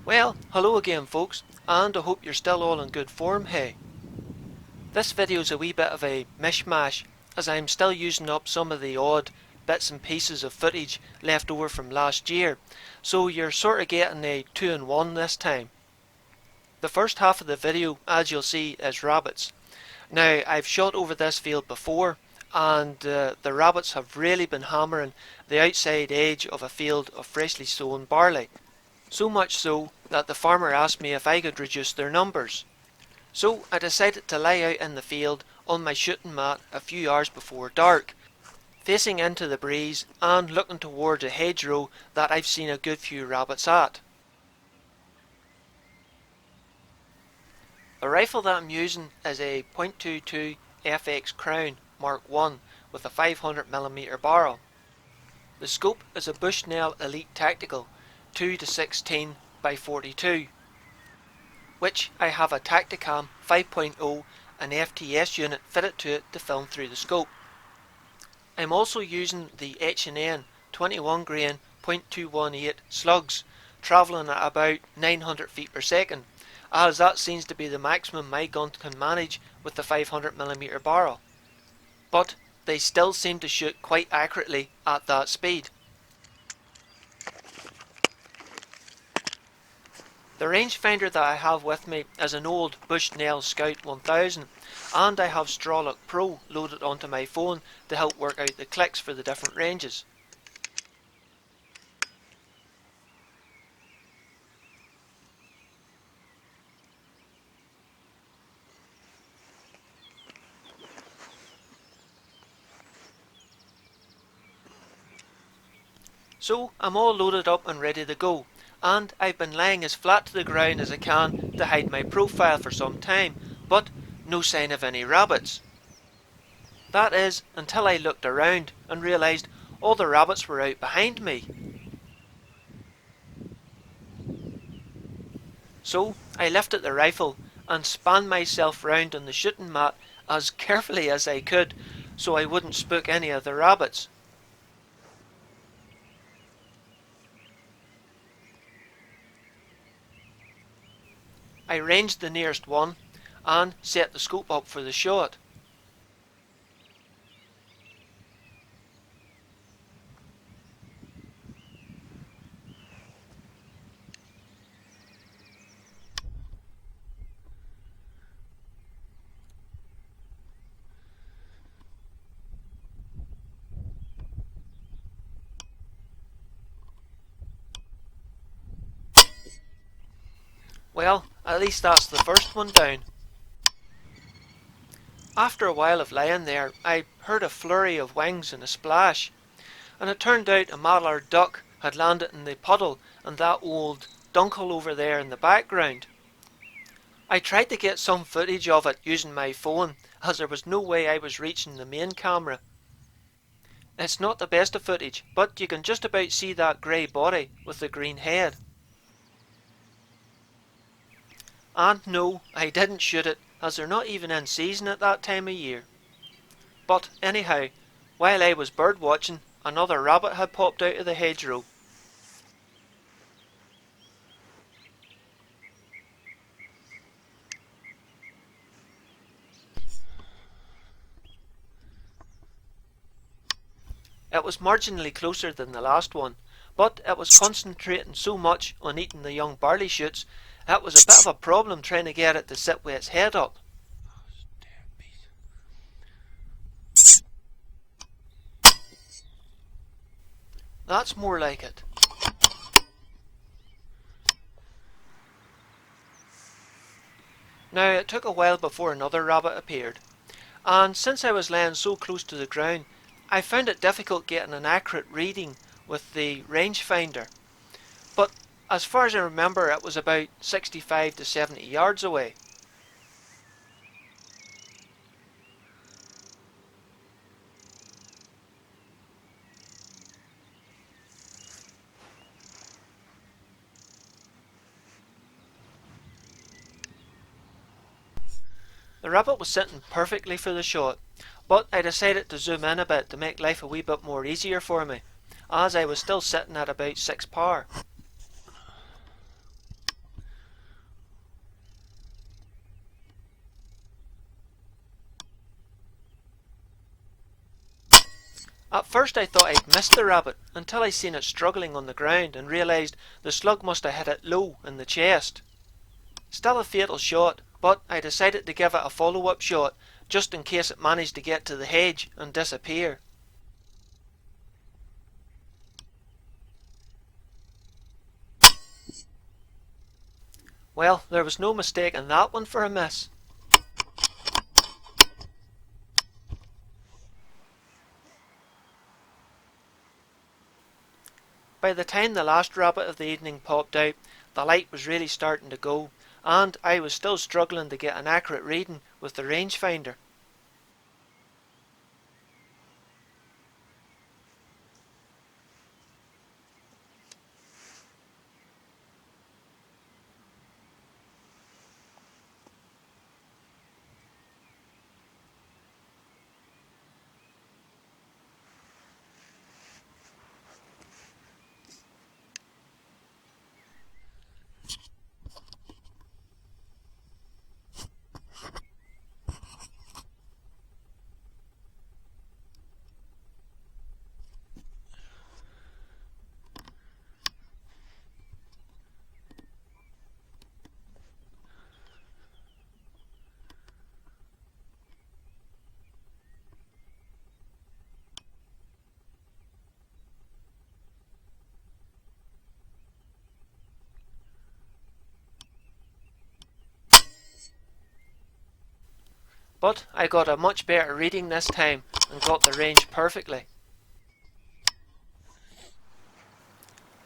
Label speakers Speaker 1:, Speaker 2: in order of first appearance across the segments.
Speaker 1: Well, hello again folks, and I hope you're still all in good form, hey. This video's a wee bit of a mishmash, as I'm still using up some of the odd bits and pieces of footage left over from last year, so you're sort of getting a 2-in-1 this time. The first half of the video, as you'll see, is rabbits. Now, I've shot over this field before, and the rabbits have really been hammering the outside edge of a field of freshly sown barley. So much so that the farmer asked me if I could reduce their numbers. So I decided to lie out in the field on my shooting mat a few hours before dark, facing into the breeze and looking towards a hedgerow that I've seen a good few rabbits at. The rifle that I'm using is a .22 FX Crown Mark 1 with a 500mm barrel. The scope is a Bushnell Elite Tactical 2-16 by 42, which I have a Tacticam 5.0 and FTS unit fitted to it to film through the scope. I'm also using the H&N 21 grain .218 slugs, travelling at about 900 feet per second, as that seems to be the maximum my gun can manage with the 500mm barrel. But they still seem to shoot quite accurately at that speed. The rangefinder that I have with me is an old Bushnell Scout 1000, and I have Strawlock Pro loaded onto my phone to help work out the clicks for the different ranges. So I'm all loaded up and ready to go, and I've been lying as flat to the ground as I can to hide my profile for some time, but no sign of any rabbits. That is, until I looked around and realised all the rabbits were out behind me. So I lifted the rifle and span myself round on the shooting mat as carefully as I could so I wouldn't spook any of the rabbits. I ranged the nearest one and set the scope up for the shot. Well, at least that's the first one down. After a while of lying there, I heard a flurry of wings and a splash, and it turned out a mallard duck had landed in the puddle and that old dunkel over there in the background. I tried to get some footage of it using my phone, as there was no way I was reaching the main camera. It's not the best of footage, but you can just about see that grey body with the green head. And no, I didn't shoot it, as they're not even in season at that time of year. But anyhow, while I was bird watching, another rabbit had popped out of the hedgerow. It was marginally closer than the last one, but it was concentrating so much on eating the young barley shoots, it was a bit of a problem trying to get it to sit with its head up. That's more like it. Now, it took a while before another rabbit appeared, and since I was laying so close to the ground, I found it difficult getting an accurate reading with the rangefinder. But as far as I remember, it was about 65 to 70 yards away. The rabbit was sitting perfectly for the shot, but I decided to zoom in a bit to make life a wee bit more easier for me, as I was still sitting at about 6 power. At first I thought I'd missed the rabbit until I seen it struggling on the ground and realised the slug must have hit it low in the chest. Still a fatal shot, but I decided to give it a follow-up shot just in case it managed to get to the hedge and disappear. Well, there was no mistaking that one for a miss. By the time the last rabbit of the evening popped out, the light was really starting to go, and I was still struggling to get an accurate reading with the rangefinder. But I got a much better reading this time and got the range perfectly.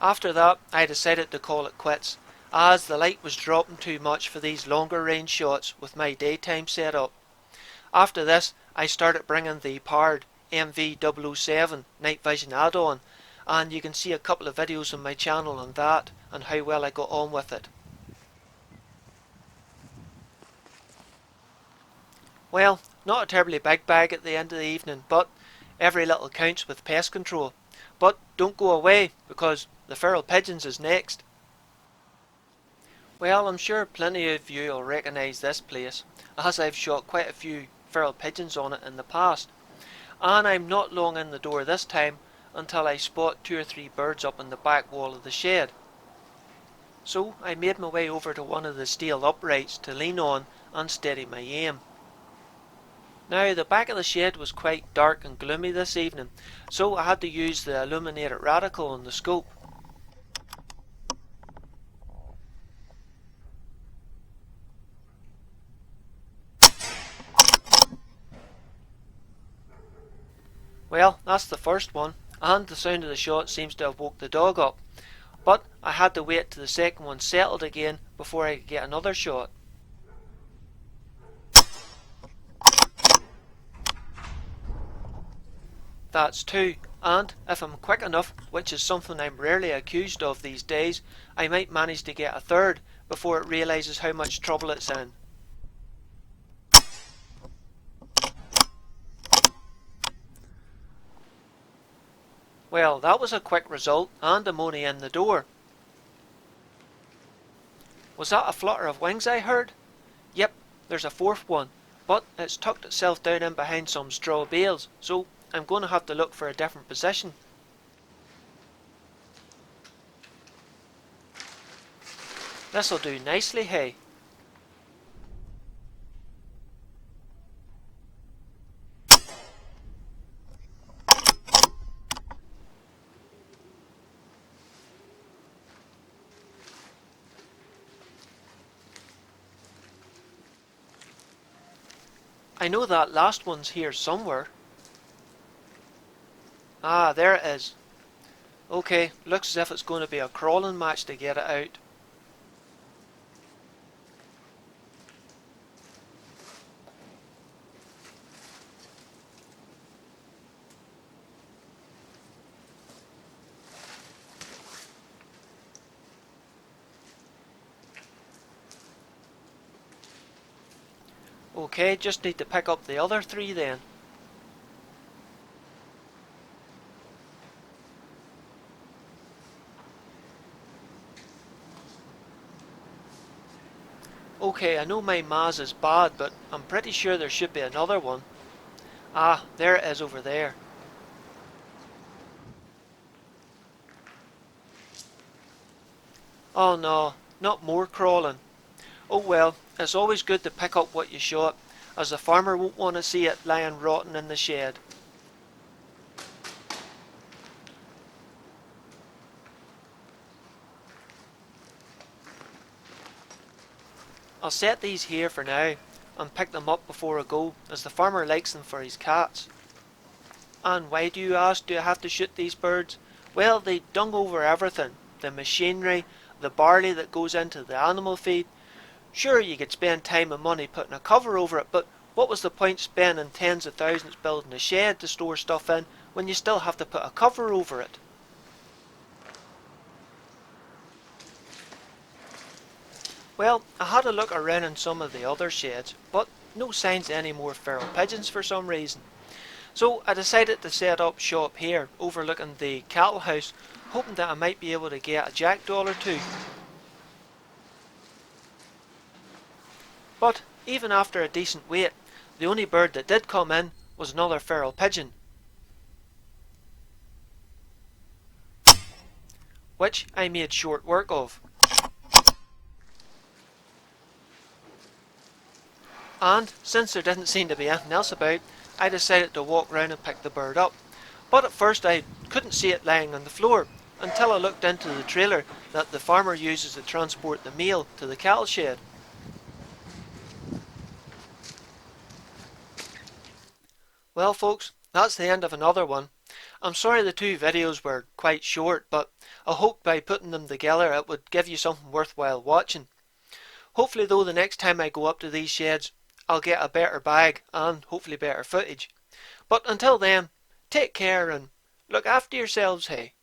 Speaker 1: After that, I decided to call it quits, as the light was dropping too much for these longer range shots with my daytime setup. After this, I started bringing the powered MV007 night vision add-on, and you can see a couple of videos on my channel on that and how well I got on with it. Well, not a terribly big bag at the end of the evening, but every little counts with pest control. But don't go away, because the feral pigeons is next. Well, I'm sure plenty of you will recognise this place, as I've shot quite a few feral pigeons on it in the past. And I'm not long in the door this time until I spot 2 or 3 birds up on the back wall of the shed. So I made my way over to one of the steel uprights to lean on and steady my aim. Now, the back of the shed was quite dark and gloomy this evening, so I had to use the illuminated radical on the scope. Well, that's the first one, and the sound of the shot seems to have woke the dog up. But I had to wait till the second one settled again before I could get another shot. That's 2, and if I'm quick enough, which is something I'm rarely accused of these days, I might manage to get a third before it realises how much trouble it's in. Well, that was a quick result, and I'm only in the door. Was that a flutter of wings I heard? Yep, there's a fourth one, but it's tucked itself down in behind some straw bales, so I'm going to have to look for a different position. This'll do nicely, hey? I know that last one's here somewhere. Ah, there it is. Okay, looks as if it's going to be a crawling match to get it out. Okay, just need to pick up the other 3 then. Okay, I know my Maz is bad, but I'm pretty sure there should be another one. Ah, there it is over there. Oh no, not more crawling. Oh well, it's always good to pick up what you shot, as the farmer won't want to see it lying rotten in the shed. I'll set these here for now, and pick them up before I go, as the farmer likes them for his cats. And why, do you ask, do I have to shoot these birds? Well, they dung over everything. The machinery, the barley that goes into the animal feed. Sure, you could spend time and money putting a cover over it, but what was the point spending tens of thousands building a shed to store stuff in when you still have to put a cover over it? Well, I had a look around in some of the other sheds, but no signs of any more feral pigeons for some reason. So I decided to set up shop here, overlooking the cattle house, hoping that I might be able to get a jackdaw or two. But even after a decent wait, the only bird that did come in was another feral pigeon, which I made short work of. And since there didn't seem to be anything else about, I decided to walk round and pick the bird up. But at first I couldn't see it lying on the floor, until I looked into the trailer that the farmer uses to transport the meal to the cattle shed. Well folks, that's the end of another one. I'm sorry the two videos were quite short, but I hoped by putting them together it would give you something worthwhile watching. Hopefully though, the next time I go up to these sheds, I'll get a better bag and hopefully better footage. But until then, take care and look after yourselves, hey.